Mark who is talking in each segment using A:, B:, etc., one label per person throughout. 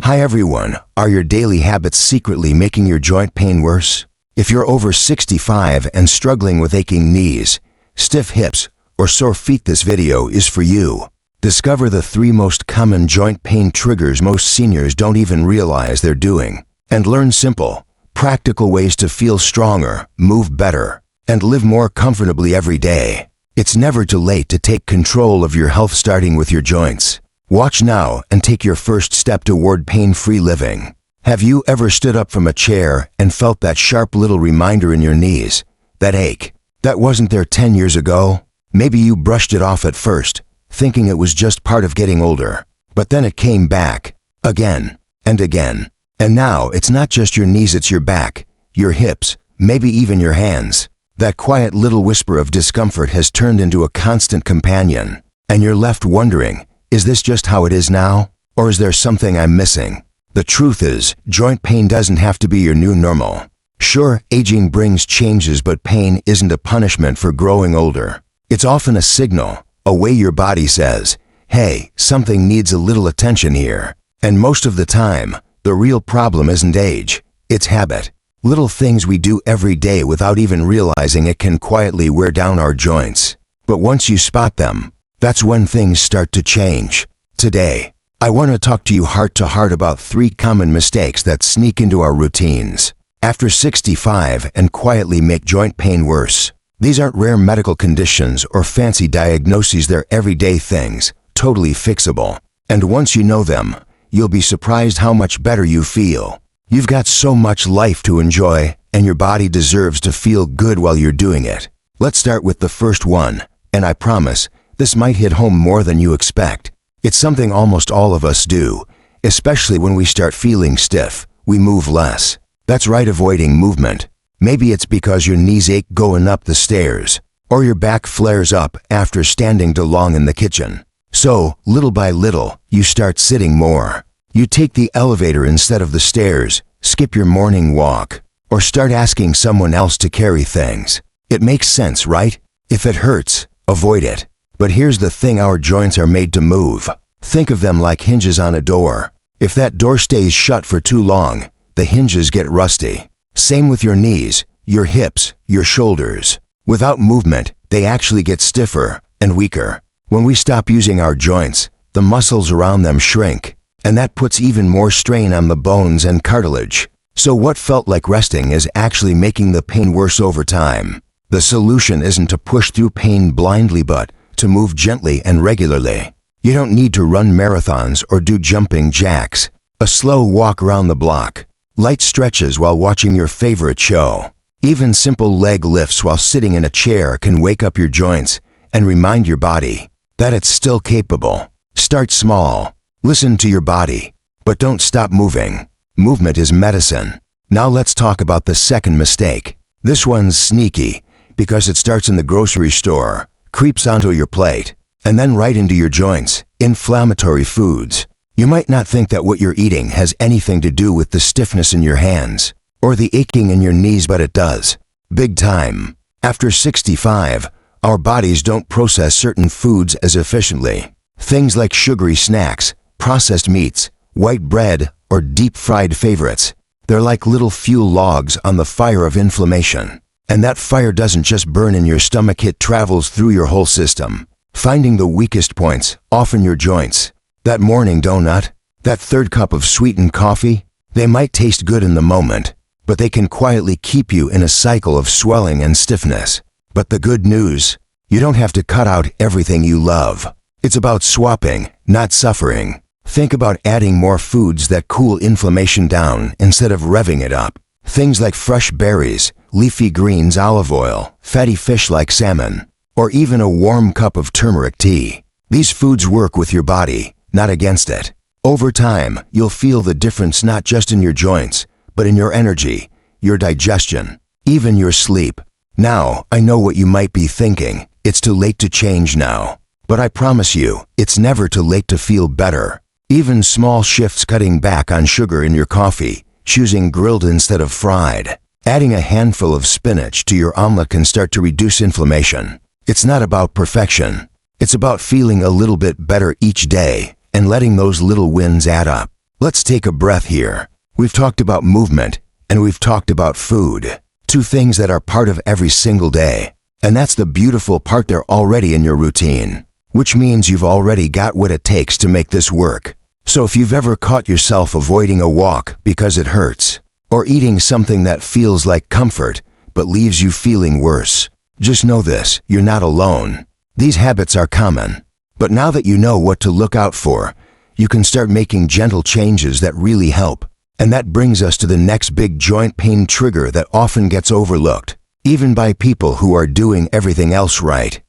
A: Hi everyone, are your daily habits secretly making your joint pain worse? If you're over 65 and struggling with aching knees, stiff hips, or sore feet, this video is for you. Discover the 3 most common joint pain triggers most seniors don't even realize they're doing, and learn simple, practical ways to feel stronger, move better, and live more comfortably every day. It's never too late to take control of your health, starting with your joints. Watch now and take your first step toward pain-free living. Have you ever stood up from a chair and felt that sharp little reminder in your knees? That ache that wasn't there 10 years ago? Maybe you brushed it off at first, thinking it was just part of getting older. But then it came back, again and again. And now it's not just your knees, it's your back, your hips, maybe even your hands. That quiet little whisper of discomfort has turned into a constant companion. And you're left wondering, is this just how it is now? Or is there something I'm missing? The truth is, joint pain doesn't have to be your new normal. Sure, aging brings changes, but pain isn't a punishment for growing older. It's often a signal, a way your body says, hey, something needs a little attention here. And most of the time, the real problem isn't age, it's habit. Little things we do every day without even realizing it can quietly wear down our joints. But once you spot them, that's when things start to change. Today, I want to talk to you heart to heart about 3 common mistakes that sneak into our routines after 65 and quietly make joint pain worse. These aren't rare medical conditions or fancy diagnoses, they're everyday things, totally fixable. And once you know them, you'll be surprised how much better you feel. You've got so much life to enjoy, and your body deserves to feel good while you're doing it. Let's start with the first one, and I promise, this might hit home more than you expect. It's something almost all of us do, especially when we start feeling stiff. We move less. That's right, avoiding movement. Maybe it's because your knees ache going up the stairs, or your back flares up after standing too long in the kitchen. So, little by little, you start sitting more. You take the elevator instead of the stairs, skip your morning walk, or start asking someone else to carry things. It makes sense, right? If it hurts, avoid it. But here's the thing, our joints are made to move. Think of them like hinges on a door. If that door stays shut for too long, the hinges get rusty. Same with your knees, your hips, your shoulders. Without movement, they actually get stiffer and weaker. When we stop using our joints, the muscles around them shrink, and that puts even more strain on the bones and cartilage. So what felt like resting is actually making the pain worse over time. The solution isn't to push through pain blindly, but to move gently and regularly. You don't need to run marathons or do jumping jacks. A slow walk around the block, light stretches while watching your favorite show, even simple leg lifts while sitting in a chair can wake up your joints and remind your body that it's still capable. Start small, listen to your body, but don't stop moving. Movement is medicine. Now let's talk about the second mistake. This one's sneaky because it starts in the grocery store, creeps onto your plate, and then right into your joints. Inflammatory foods. You might not think that what you're eating has anything to do with the stiffness in your hands or the aching in your knees, but it does. Big time. After 65, our bodies don't process certain foods as efficiently. Things like sugary snacks, processed meats, white bread, or deep-fried favorites. They're like little fuel logs on the fire of inflammation. And that fire doesn't just burn in your stomach, it travels through your whole system, finding the weakest points, often your joints. That morning donut, that third cup of sweetened coffee, they might taste good in the moment, but they can quietly keep you in a cycle of swelling and stiffness. But the good news, you don't have to cut out everything you love. It's about swapping, not suffering. Think about adding more foods that cool inflammation down instead of revving it up. Things like fresh berries, leafy greens, olive oil, fatty fish like salmon, or even a warm cup of turmeric tea. These foods work with your body, not against it. Over time, you'll feel the difference not just in your joints, but in your energy, your digestion, even your sleep. Now, I know what you might be thinking. It's too late to change now. But I promise you, it's never too late to feel better. Even small shifts, cutting back on sugar in your coffee, choosing grilled instead of fried, adding a handful of spinach to your omelet can start to reduce inflammation. It's not about perfection. It's about feeling a little bit better each day and letting those little wins add up. Let's take a breath here. We've talked about movement, and we've talked about food. Two things that are part of every single day. And that's the beautiful part, they're already in your routine. Which means you've already got what it takes to make this work. So if you've ever caught yourself avoiding a walk because it hurts, or eating something that feels like comfort but leaves you feeling worse, just know this, you're not alone. These habits are common. But now that you know what to look out for, you can start making gentle changes that really help. And that brings us to the next big joint pain trigger that often gets overlooked, even by people who are doing everything else right.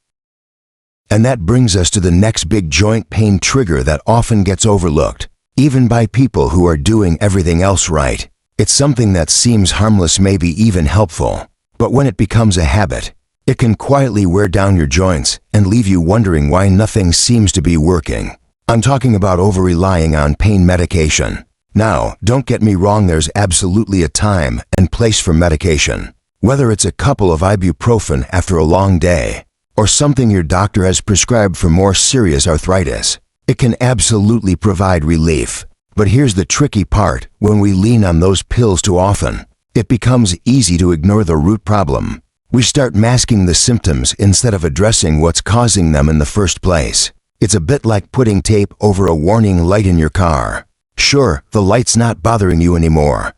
A: And that brings us to the next big joint pain trigger that often gets overlooked, even by people who are doing everything else right. It's something that seems harmless, maybe even helpful. But when it becomes a habit, it can quietly wear down your joints and leave you wondering why nothing seems to be working. I'm talking about over-relying on pain medication. Now, don't get me wrong, there's absolutely a time and place for medication. Whether it's a couple of ibuprofen after a long day, or something your doctor has prescribed for more serious arthritis, it can absolutely provide relief. But here's the tricky part, when we lean on those pills too often, it becomes easy to ignore the root problem. We start masking the symptoms instead of addressing what's causing them in the first place. It's a bit like putting tape over a warning light in your car. Sure, the light's not bothering you anymore,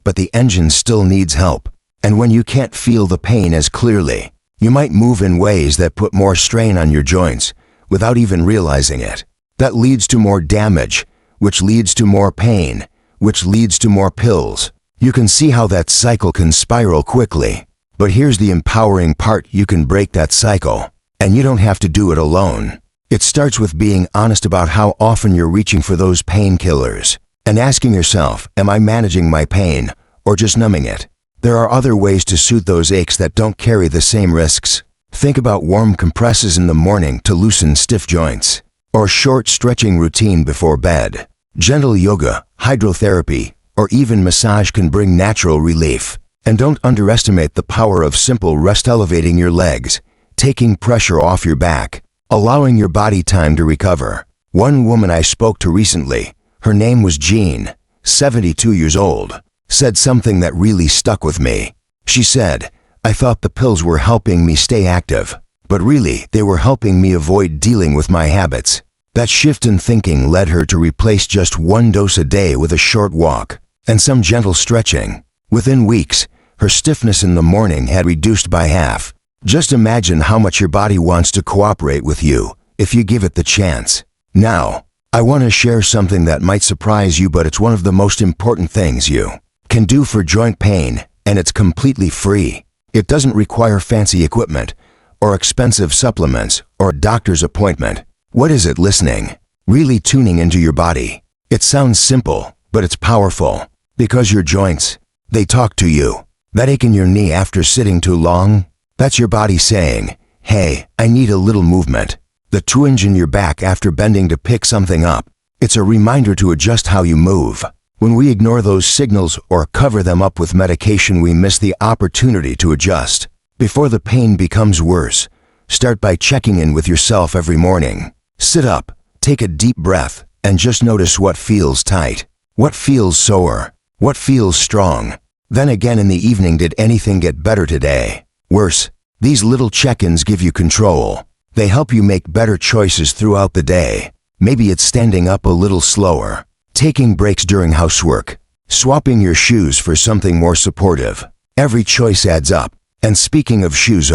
A: but the engine still needs help. And when you can't feel the pain as clearly, you might move in ways that put more strain on your joints without even realizing it. That leads to more damage, which leads to more pain, which leads to more pills. You can see how that cycle can spiral quickly. But here's the empowering part, you can break that cycle. And you don't have to do it alone. It starts with being honest about how often you're reaching for those painkillers and asking yourself, am I managing my pain or just numbing it? There are other ways to soothe those aches that don't carry the same risks. Think about warm compresses in the morning to loosen stiff joints, or short stretching routine before bed. Gentle yoga, hydrotherapy, or even massage can bring natural relief. And don't underestimate the power of simple rest, elevating your legs, taking pressure off your back, allowing your body time to recover. One woman I spoke to recently, her name was Jean, 72 years old, said something that really stuck with me. She said, I thought the pills were helping me stay active, but really they were helping me avoid dealing with my habits. That shift in thinking led her to replace just one dose a day with a short walk and some gentle stretching. Within weeks, her stiffness in the morning had reduced by half. Just imagine how much your body wants to cooperate with you if you give it the chance. Now, I want to share something that might surprise you, but it's one of the most important things you can do for joint pain, and it's completely free. It doesn't require fancy equipment or expensive supplements or a doctor's appointment. What is it? Listening. Really tuning into your body. It sounds simple, but it's powerful, because your joints, they talk to you. That ache in your knee after sitting too long, that's your body saying, hey, I need a little movement. The twinge in your back after bending to pick something up, it's a reminder to adjust how you move. When we ignore those signals or cover them up with medication, we miss the opportunity to adjust. Before the pain becomes worse, start by checking in with yourself every morning. Sit up, take a deep breath, and just notice what feels tight, what feels sore, what feels strong. Then again in the evening, did anything get better today? Worse? These little check-ins give you control. They help you make better choices throughout the day. Maybe it's standing up a little slower, taking breaks during housework, swapping your shoes for something more supportive. Every choice adds up. And speaking of shoes,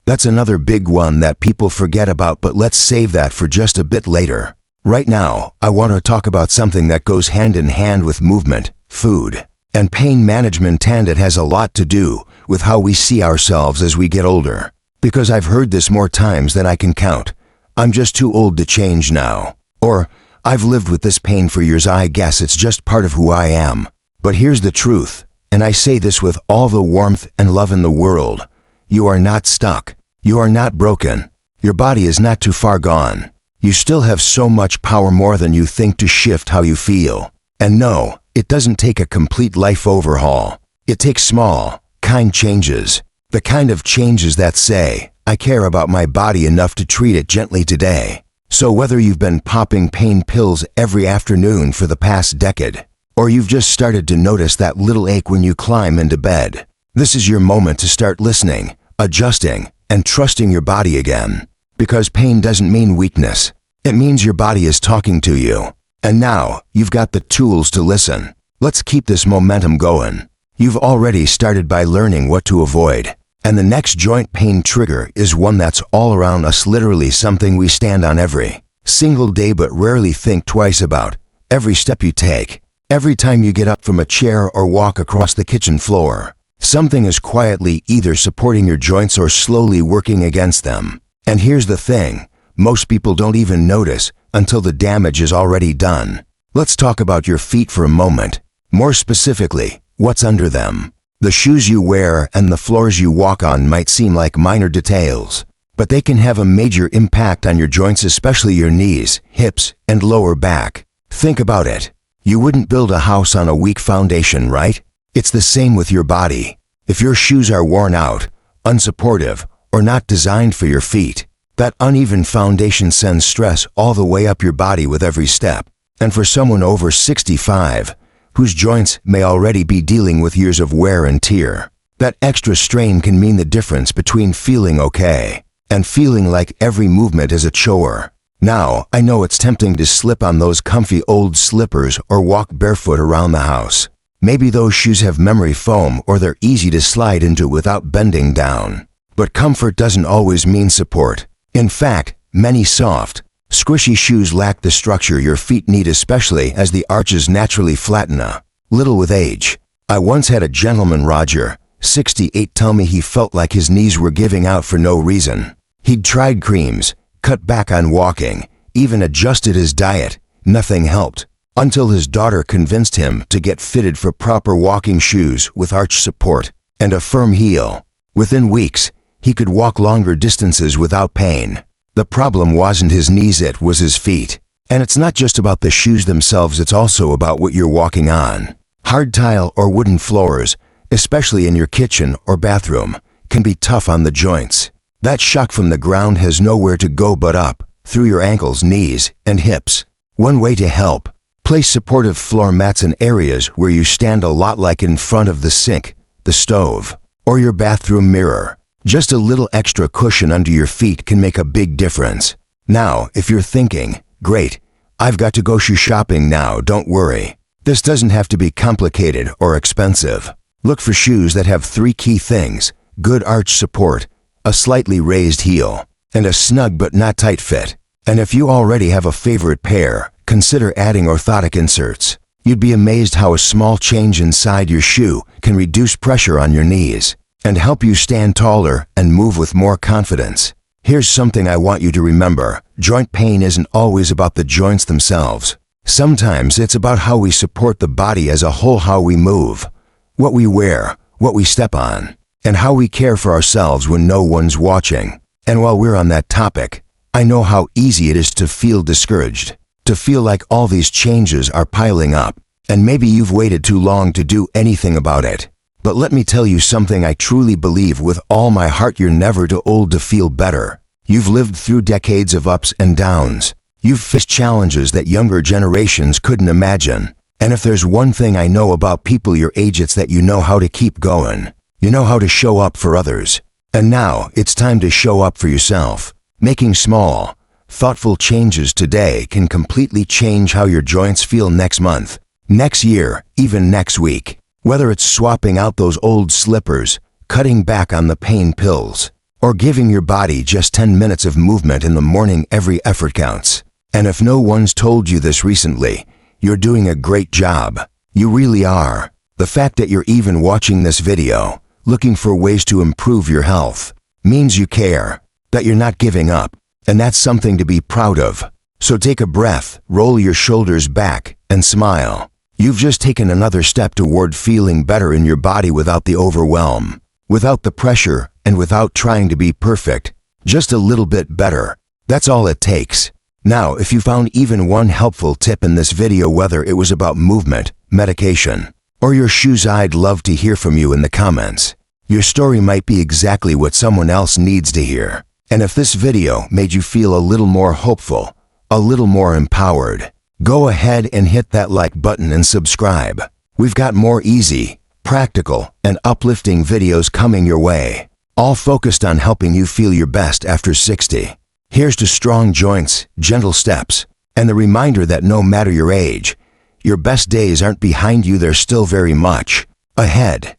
A: that's another big one that people forget about, but let's save that for just a bit later. Right now, I want to talk about something that goes hand in hand with movement, food, and pain management, and it has a lot to do with how we see ourselves as we get older. Because I've heard this more times than I can count. I'm just too old to change now. Or, I've lived with this pain for years, I guess it's just part of who I am. But here's the truth, and I say this with all the warmth and love in the world. You are not stuck. You are not broken. Your body is not too far gone. You still have so much power, more than you think, to shift how you feel. And no, it doesn't take a complete life overhaul. It takes small, kind changes. The kind of changes that say, I care about my body enough to treat it gently today. So whether you've been popping pain pills every afternoon for the past decade, or you've just started to notice that little ache when you climb into bed, this is your moment to start listening, adjusting, and trusting your body again. Because pain doesn't mean weakness. It means your body is talking to you. And now, you've got the tools to listen. Let's keep this momentum going. You've already started by learning what to avoid. And the next joint pain trigger is one that's all around us, literally something we stand on every single day but rarely think twice about. Every step you take, every time you get up from a chair or walk across the kitchen floor, something is quietly either supporting your joints or slowly working against them. And here's the thing, most people don't even notice until the damage is already done. Let's talk about your feet for a moment. More specifically, what's under them. The shoes you wear and the floors you walk on might seem like minor details, but they can have a major impact on your joints, especially your knees, hips, and lower back. Think about it. You wouldn't build a house on a weak foundation, right? It's the same with your body. If your shoes are worn out, unsupportive, or not designed for your feet, that uneven foundation sends stress all the way up your body with every step. And for someone over 65, whose joints may already be dealing with years of wear and tear, that extra strain can mean the difference between feeling okay and feeling like every movement is a chore. Now, I know it's tempting to slip on those comfy old slippers or walk barefoot around the house. Maybe those shoes have memory foam or they're easy to slide into without bending down. But comfort doesn't always mean support. In fact, many soft, squishy shoes lack the structure your feet need, especially as the arches naturally flatten a little with age. I once had a gentleman, Roger, 68, tell me he felt like his knees were giving out for no reason. He'd tried creams, cut back on walking, even adjusted his diet. Nothing helped, until his daughter convinced him to get fitted for proper walking shoes with arch support and a firm heel. Within weeks, he could walk longer distances without pain. The problem wasn't his knees, it was his feet. And it's not just about the shoes themselves, it's also about what you're walking on. Hard tile or wooden floors, especially in your kitchen or bathroom, can be tough on the joints. That shock from the ground has nowhere to go but up, through your ankles, knees, and hips. One way to help: place supportive floor mats in areas where you stand, a lot like in front of the sink, the stove, or your bathroom mirror. Just a little extra cushion under your feet can make a big difference. Now, if you're thinking, great, I've got to go shoe shopping now, don't worry. This doesn't have to be complicated or expensive. Look for shoes that have 3 key things: good arch support, a slightly raised heel, and a snug but not tight fit. And if you already have a favorite pair, consider adding orthotic inserts. You'd be amazed how a small change inside your shoe can reduce pressure on your knees and help you stand taller and move with more confidence. Here's something I want you to remember: joint pain isn't always about the joints themselves. Sometimes it's about how we support the body as a whole, how we move, what we wear, what we step on, and how we care for ourselves when no one's watching. And while we're on that topic, I know how easy it is to feel discouraged, to feel like all these changes are piling up, and maybe you've waited too long to do anything about it. But let me tell you something I truly believe with all my heart: you're never too old to feel better. You've lived through decades of ups and downs. You've faced challenges that younger generations couldn't imagine. And if there's one thing I know about people your age, it's that you know how to keep going. You know how to show up for others. And now it's time to show up for yourself. Making small, thoughtful changes today can completely change how your joints feel next month, next year, even next week. Whether it's swapping out those old slippers, cutting back on the pain pills, or giving your body just 10 minutes of movement in the morning, every effort counts. And if no one's told you this recently, you're doing a great job. You really are. The fact that you're even watching this video, looking for ways to improve your health, means you care, that you're not giving up, and that's something to be proud of. So take a breath, roll your shoulders back, and smile. You've just taken another step toward feeling better in your body without the overwhelm, without the pressure, and without trying to be perfect. Just a little bit better. That's all it takes. Now, if you found even one helpful tip in this video, whether it was about movement, medication, or your shoes, I'd love to hear from you in the comments. Your story might be exactly what someone else needs to hear. And if this video made you feel a little more hopeful, a little more empowered. Go ahead and hit that like button and subscribe. We've got more easy, practical, and uplifting videos coming your way, all focused on helping you feel your best after 60. Here's to strong joints, gentle steps, and the reminder that no matter your age, your best days aren't behind you, they're still very much ahead.